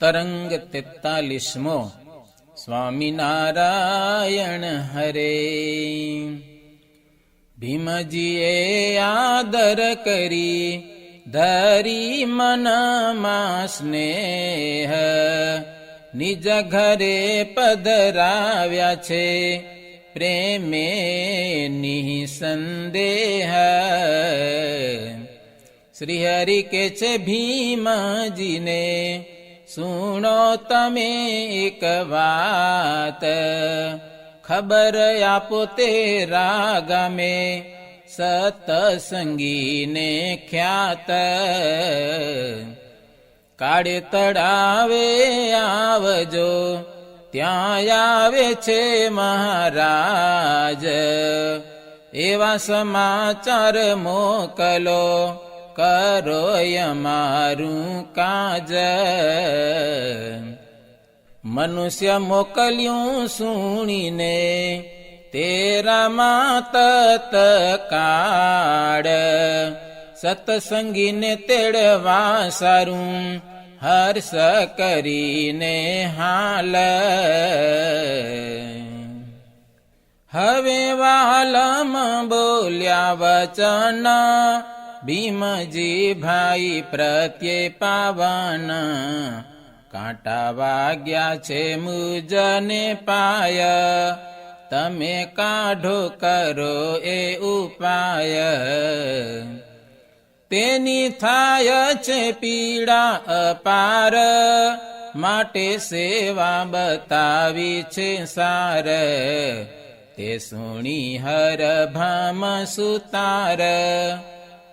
તરંગ 43મો સ્વામિનારાયણ હરે. ભીમજીએ આદર કરી ધરી મનમાં સ્નેહ, નિજ ઘરે પધરાવ્યા છે પ્રેમે નિસંદેહ. શ્રી હરિ કે છે ભીમજીને, સુણો તમે એક વાત, ખબર આપો તેરા ગામે સતસંગીને ખ્યાત. કાળે તળાવે આવજો, ત્યાં આવે છે મહારાજ, એવા સમાચાર મોકલો, કરો અમારું કાજ. મનુષ્ય મોકલ્યું સુણીને તેરામાં તત્કાળ, સતસંગીને તેડવા સારું હર્ષ કરીને હાલ. હવે વાલમ બોલ્યા વચન, ભીમજી ભાઈ પ્રત્યે પાવન. કાંટા વાગ્યા છે મુજને પાય, તમે કાઢો કરો એ ઉપાય. તેની થાય છે પીડા અપાર, માટે સેવા બતાવી છે સાર. તે સુણી હર ભામ સુતાર,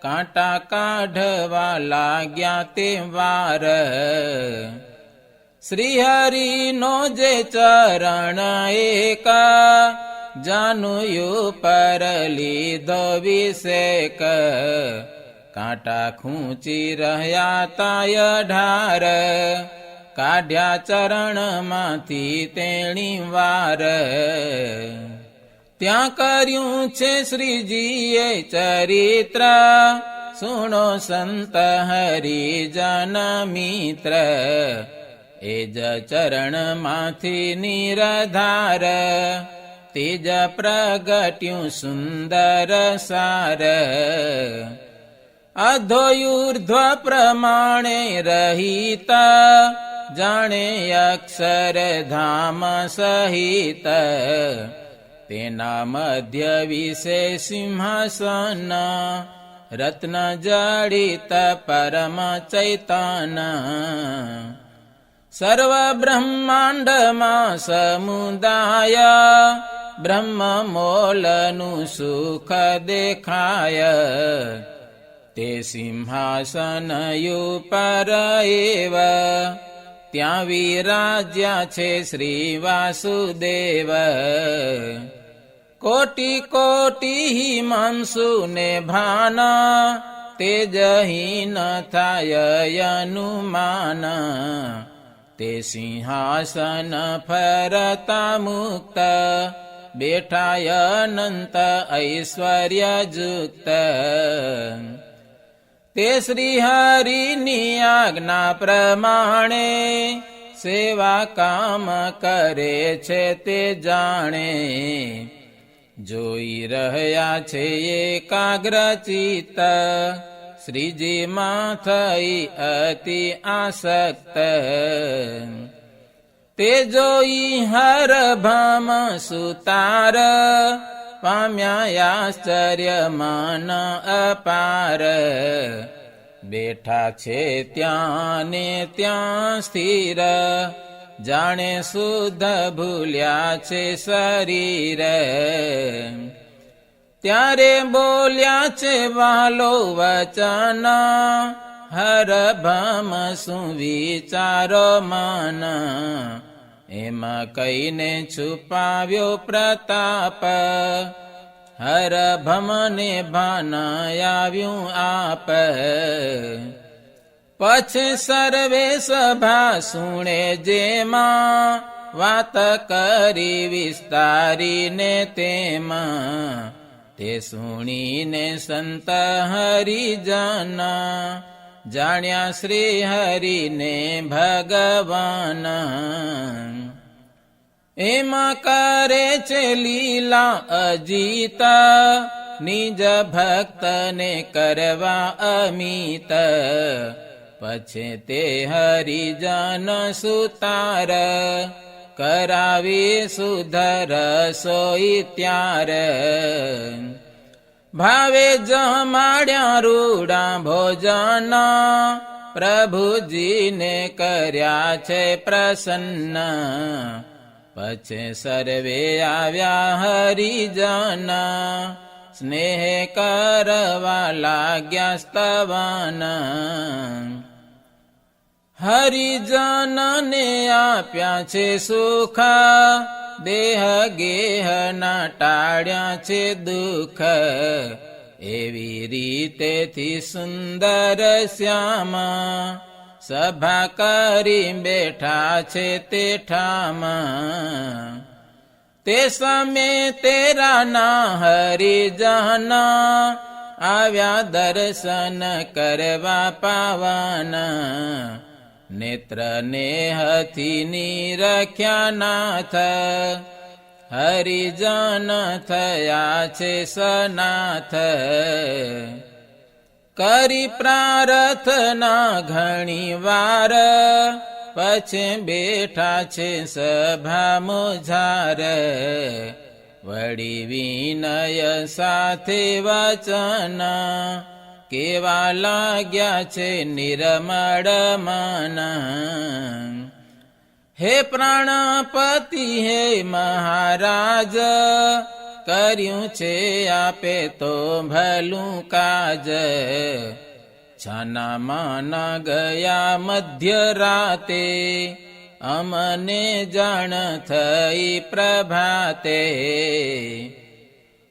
કાંટા કાઢવા લાગ્યા તે વાર. શ્રી હરિનો જે ચરણ એક, જાનુયું પર લીધો વિષેક. કાંટા ખૂંચી રહ્યા તાય ઢાર, કાઢ્યા ચરણમાંથી તેણી વાર. ત્યાં કર્યું છે શ્રીજીએ ચરિત્ર, સુણો સંત હરિજન મિત્ર. એ જ ચરણમાંથી નિરધાર, તેજ પ્રગટ્યું સુંદર સાર. અધોયુર્ધ્વ પ્રમાણે રહિત, જાણે અક્ષરધામ સહિત. તેના મધ્ય વિશે સિંહાસન, રત્ન જડિત પરમ ચૈતન. સર્વ બ્રહ્માંડમાં સમુદાય, બ્રહ્મ મોલનું સુખ દેખાય. તે સિંહાસન ઉપર એવ, ત્યાં વિરાજ્યા છે શ્રી વાસુદેવ. કોટી કોટી હિમાંશુ ને ભાન, તેજહીન થાય અનુમાન. તે સિંહાસન ફરતા મુક્ત, બેઠા અનંત ઐશ્વર્ય યુક્ત. તે શ્રી હરિની આજ્ઞા પ્રમાણે, સેવા કામ કરે છે તે જાણે. જોઈ રહ્યા છે એકાગ્ર ચિત્ત, શ્રીજી માં થઈ અતિ આસક્ત. તે જોઈ હર ભામ સુતાર, પામ્યા આશ્ચર્ય મન અપાર. બેઠા છે ત્યાં ને ત્યાં સ્થિર, જાણે શુદ્ધ ભૂલ્યા છે શરીર. ત્યારે બોલ્યા છે વાલો વચન, હર ભામ શું વિચારો મન. એમાં કઈને છુપાવ્યો પ્રતાપ, હર ભમને ભાન આવ્યું આપ. પછી સર્વે સભા સુણે જેમાં, વાત કરી વિસ્તારીને તેમાં. તે સુણીને સંત હરિજન, જાણ્યા શ્રી હરિને ભગવાન. એમાં કરે છે લીલા અજીત, નિજ ભક્તને કરવા અમિત. પછી તે હરિજન સુતાર, કરાવી સુધર સોઈ ત્યાર. ભાવે જમાડ્યા રૂડા ભોજન, પ્રભુજીને કર્યા છે પ્રસન્ન. પછી સર્વે આવ્યા હરિજન, સ્નેહ કરવા લાગ્યા સ્તવન. હરિજનને આપ્યા છે સુખ, દેહ ગેહ ના ટાળ્યા છે દુઃખ. એવી રીતેથી સુંદર શ્યામ, સભા કરી બેઠા છે તે ઠામ. તે સમે તેરા ના હરિજન, આવ્યા દર્શન કરવા પાવન. નેત્ર નેહથી નિરખ્યા નાથ, હરિજન થયા છે સનાથ. કરી પ્રાર્થના ઘણી વાર, પછી બેઠા છે સભા મુઝાર. વળી વિનય સાથે વચન, કેવા લાગ્યા છે નિર્મળ મન. હે પ્રાણપતિ હે મહારાજ, કર્યું છે આપે તો ભલું કાજ. છાના માના ગયા મધ્ય રાતે, અમને જાણ થઈ પ્રભાતે.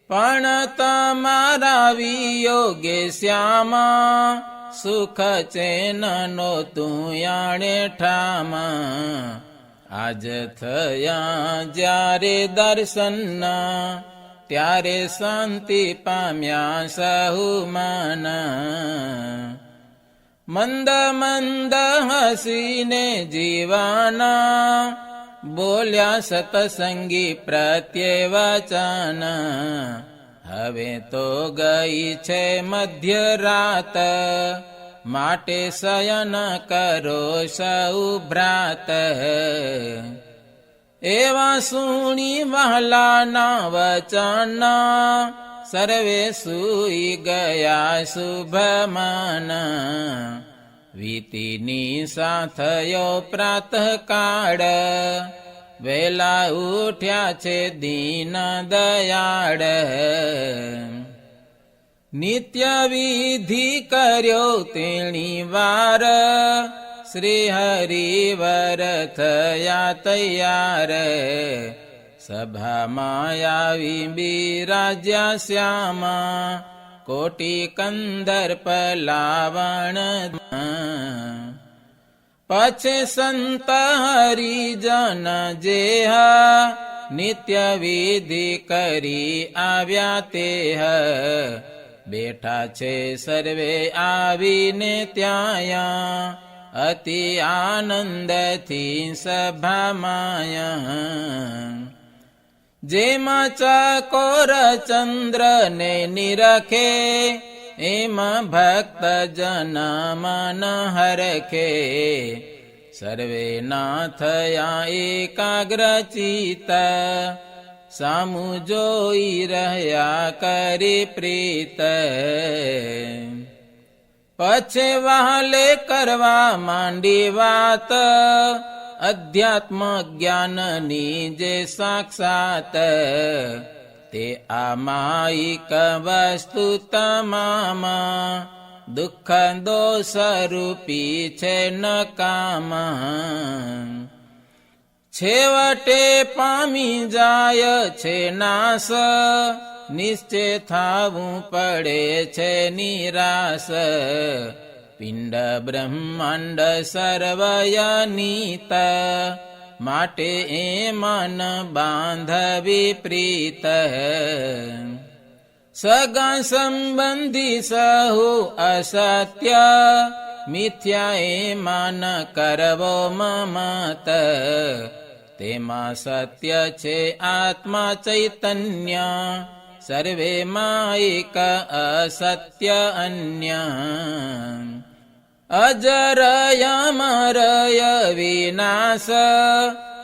પણ તમારા વિયોગે શ્યામા, સુખ ચેનનો તું યાણે ઠામા. આજ થયા જ્યારે દર્શન, ત્યારે શાંતિ પામ્યા સહુ મન. મંદ મંદ હસીને જીવાના, બોલ્યા સતસંગી પ્રત્યે વચન. હવે તો ગઈ છે મધ્ય રાત, માટે શયન કરો સૌ ભ્રાત. એવા સુણી વહલાના વચન, સર્વે સુઈ ગયા શુભમાન. વીતીની સાથયો પ્રાતઃકાળ, વેલા ઉઠ્યા છે દીન દયાળ. નિત્ય વિધિ કર્યો તેણી વાર, શ્રી હરિવર થયા તૈયાર. સભામાં આવી બિરાજ્યા શ્યામા, કોટી કંદર્પ લાવણ. પછી સંત હરિજન જેહ, નિત્ય વિધિ કરી આવ્યા તેહ. બેઠા છે સર્વે આવીને ત્યાં, અતિ આનંદથી સભામાં. જેમાં ચકોર ચંદ્ર ને નિરખે, એમાં ભક્ત જન મન હરખે. સર્વે ના થયા એકાગ્ર ચિત્ત, સામું જોઈ રહ્યા કરી પ્રીત. પછી વહાલે કરવા માંડી વાત, અધ્યાત્મ જ્ઞાનની જે સાક્ષાત. તે આમાયિક વસ્તુ તમામ, દુઃખ દોષરૂપી છે નકામ. છેવટે પામી જાય છે નાશ, નિશ્ચય થાવું પડે છે નિરાશ. પિંડ બ્રહ્માંડ સર્વયનીત, માટે એ મન બાંધવી પ્રીત. સગા સંબંધી સહુ અસત્ય, મિથ્યા એ માન કરવો મમત, તેમાં સત્ય છે આત્મા ચૈતન્ય, સર્વે માયિક અસત્ય અન્ય. અજરય અમરય વિનાશ,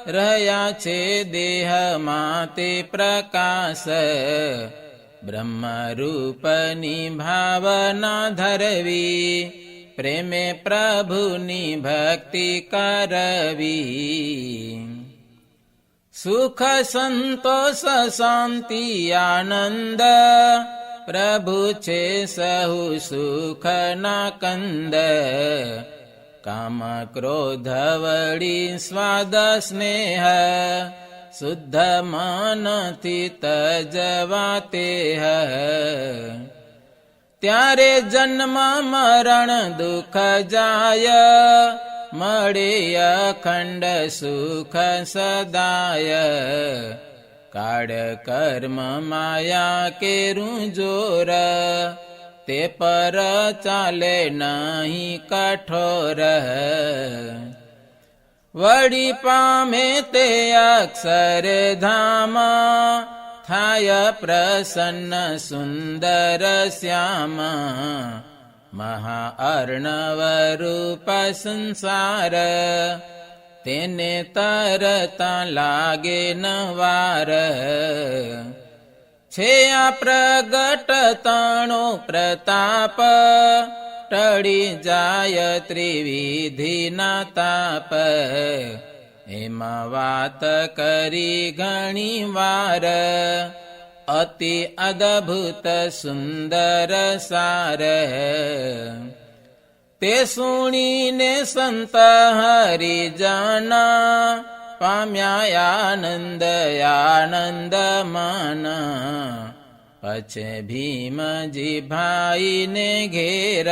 રહ્યા છે દેહમાં તે પ્રકાશ. બ્રહ્મરૂપની ભાવના ધરવી, પ્રેમે પ્રભુની ભક્તિ કરવી. સુખ સંતોષ શાંતિ આનંદ, પ્રભુ છે સહુ સુખના કંદ. કામ ક્રોધ વળી સ્વાદ સ્નેહ, શુદ્ધ મનથી તજવા તેહ. ત્યારે જન્મ મરણ દુઃખ જાય, મળે અખંડ સુખ સદાય. કાળ કર્મ માયા કેરું જોર, તે પર ચાલે નહીં કઠોર. વળી પામે તે અક્ષરધામ, થાય પ્રસન્ન સુંદર શ્યામ. મહાઅર્ણવ રૂપ સંસાર, તેને તરતા લાગે નવાર. છે આ પ્રગટ તાણો પ્રતાપ, ટળી જાય ત્રિવિધિના તાપ. એમાં વાત કરી ઘણી વાર, અતિ અદભુત સુંદર સાર. તે સુણીને સંત હરિજના, પામ્યા આનંદ આનંદ મન. પછે ભીમજી ભાઈને ઘેર,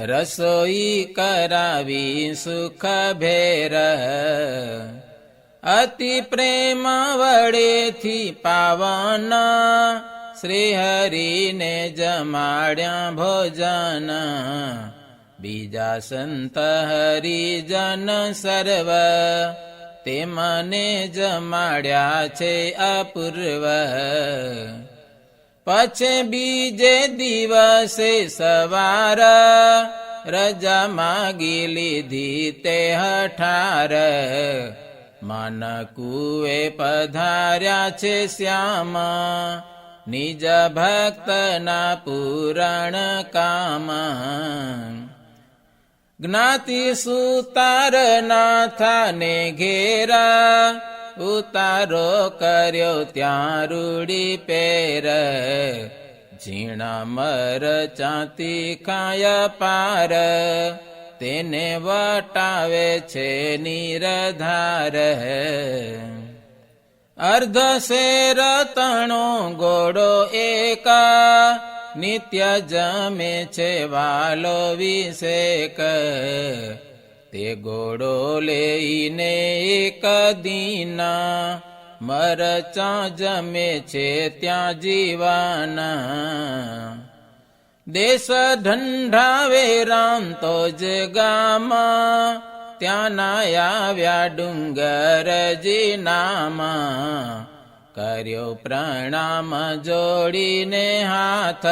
રસોઈ કરાવી સુખ ભેર. અતિ પ્રેમ વડેથી પાવન, શ્રી હરિને જમાડ્યા ભોજન. બીજા સંત હરિજન સર્વ, તે મને જમાડ્યા છે અપૂર્વ. પછે બીજે દિવસે સવાર, રજા માગી લીધી તે હઠાર. માન કુએ પધાર્યા છે શ્યામ, નિજ ભક્તના પૂરણ કામ. જ્ઞાતિ સુતાર નાથાને ઘેરા, ઉતારો કર્યો ત્યાં રૂડી પેર. ઝીણા મરચાંથી ખાય પાર, તેને વટાવે છે નિરધાર. અર્ધ શેર તણો ગોળો એકા, નિત્ય જમે છે વાલો વિષેક. તે ગોળો લઈને એક દીના, મરચાં જમે છે ત્યાં જીવાના. દેશ ઢંઢાવે રાંતો જ ગામાં, ત્યાં ના આવ્યા ડુંગરજી નામા. કર્યો પ્રણામ જોડીને હાથ,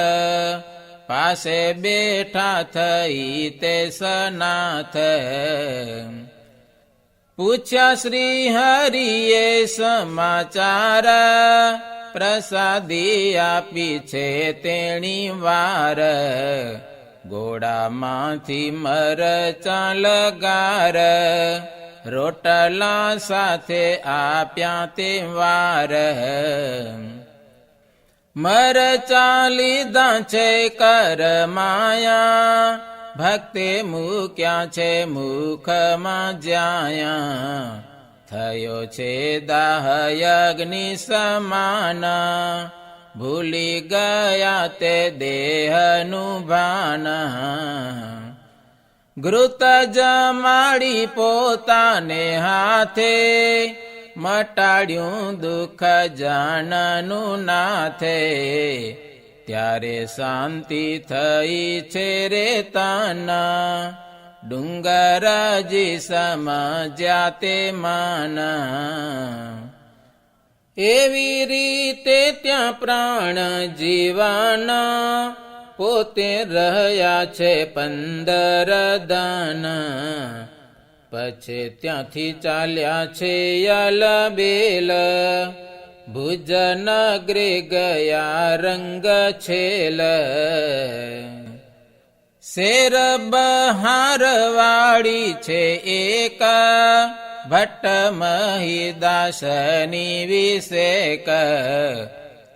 પાસે બેઠા થઈ તે સનાથ. પૂછ્યા શ્રી હરિએ સમાચાર, પ્રસાદી આપી છે તેણી વાર. ગોળામાંથી મરચાં લગાર, રોટલા સાથે આપ્યા તે વાર. મરચાં લીધા છે કર માયા, ભક્તે મૂક્યા છે મુખમાં જ્યાં. થયો છે દાહ અગ્નિ સમાન, ભૂલી ગયા તે દેહનું ભાન. ઘૃત જમાડી પોતાને હાથે, મટાડ્યું દુઃખ જાનનું નાથે. ત્યારે શાંતિ થઈ છે રે તાના, ડુંગરાજી સમજ્યા તે માના. એવી રીતે ત્યાં પ્રાણ જીવાના, પોતે રહ્યા છે 15 દાના. પછી ત્યાંથી ચાલ્યા છે યાલબેલ, ભુજનગરે ગયા રંગ છેલ. શેર બહાર વાળી છે એક, ભટ્ટ મહીદાસની વિષેક.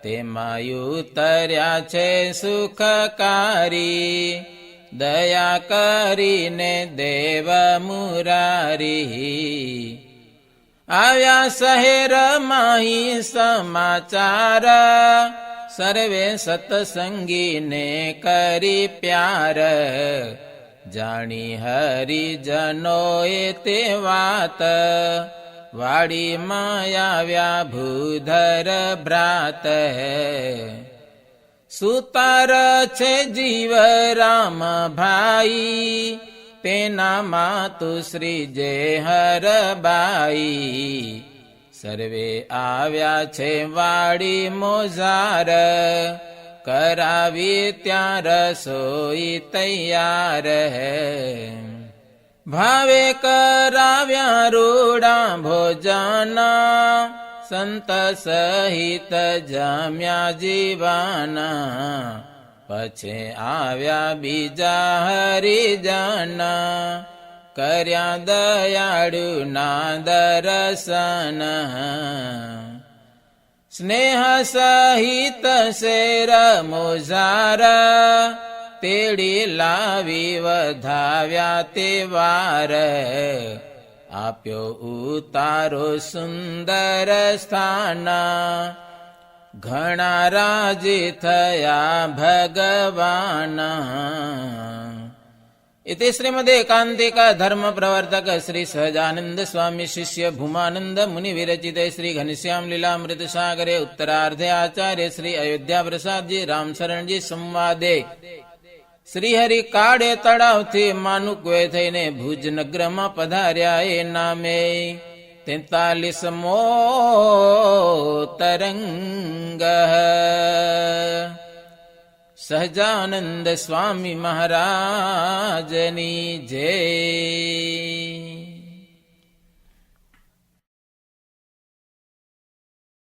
તેમાં ઉતર્યા છે સુખકારી, દયા કરીને દેવ મુરારી. આવ્યા શહેરમાં સમાચાર, સર્વે સત્સંગીને કરી પ્યાર. જાણી હરિજનોએ તે વાત, વાડીમાં આવ્યા ભૂધર ભ્રાત. સુતાર છે જીવ રામ ભાઈ, તેના માતુ શ્રી જેહરબાઈ. સર્વે આવ્યા છે વાડી મોજાર, કરાવી ત્યાં રસોઈ તૈયાર. ભાવે કરાવ્યા રૂડા ભોજના, સંત સહિત જમ્યા જીવાના. પછી આવ્યા બીજા હરિજના, કર્યા દયાળુના દર્શન. સ્નેહ સહિત શેર મોજાર, તેડી લાવી વધાવ્યા તે વાર. આપ્યો ઉતારો સુંદર સ્થાન, ઘણા રાજી થયા ભગવાન. इति श्रीमदेकान्तिक धर्म प्रवर्तक श्री सहजानंद स्वामी शिष्य भूमानंद मुनि विरचित श्री घनश्याम लीलामृत सागरे उत्तरार्धे आचार्य श्री अयोध्या प्रसाद जी रामशरण जी संवादे श्री हरि काड़े तड़ाव थी मानुकवे थईने भुज नगर में पधार्या ए नामे 43मो तरंग. સહજાનંદ સ્વામી મહારાજની જય.